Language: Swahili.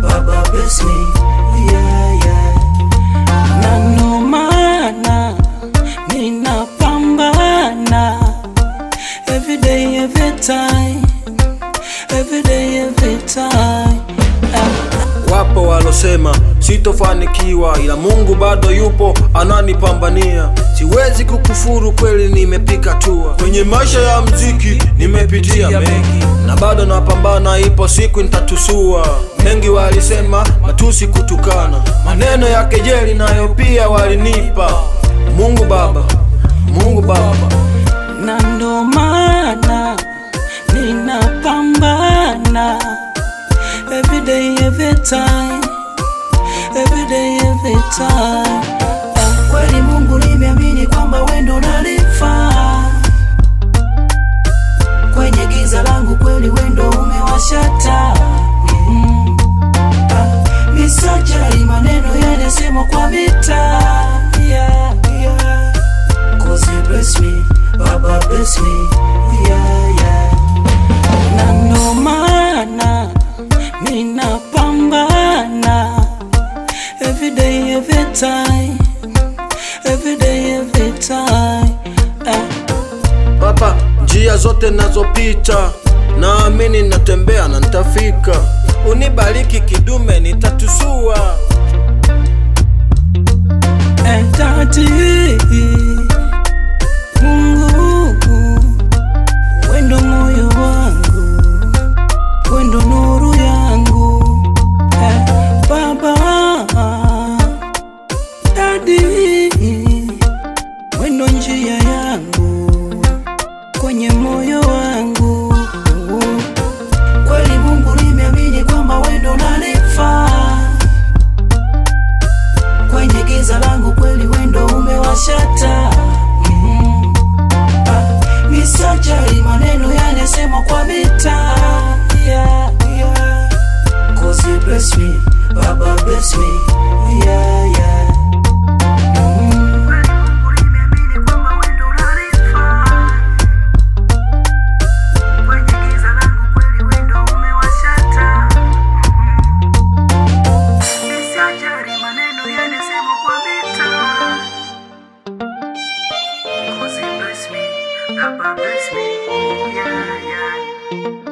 Baba bless me, yeah, yeah. Na ndo maana ninapambana every day, every time, every day, every time. Wapo walosema sitofanikiwa, ila Mungu bado yupo ananipambania. Siwezi kukufuru, kweli nimepika tua kwenye maisha ya mziki, nimepitia mengi na bado napambana, ipo siku nitatusua. Mengi walisema matusi, kutukana, maneno ya kejeli nayo pia walinipa. Mungu Baba, Mungu Baba. Na ndo maana ninapambana every day, every time, every day, every time. Kweli Mungu nimeamini kwamba wewe ndo unanifaa kwenye giza langu, kweli wewe ndo umewasha taa. Misajali maneno yanasema kwa mitaa, yeah, yeah. 'Cause you bless me, Baba bless me, yeah, yeah. Na ndo maana ninapambana every day, every time, every day, every time. Baba, njia zote nazopita naamini natembea na nitafika. Unibariki kidume, nitatusua. Daddy, Mungu, wewe ndo moyo wangu, wewe ndo nuru yangu. Baba, Daddy, wewe ndo njia yangu kwenye moyo wangu. Kweli Mungu nimeamini kwamba wewe ndo unanifaa kwenye giza langu, kweli wewe ndo umewasha taa. Misajali maneno yanasema kwa mitaa, yeah, yeah. 'Cause you bless me, Baba bless me, yeah, yeah. Baba bless me, yeah, yeah.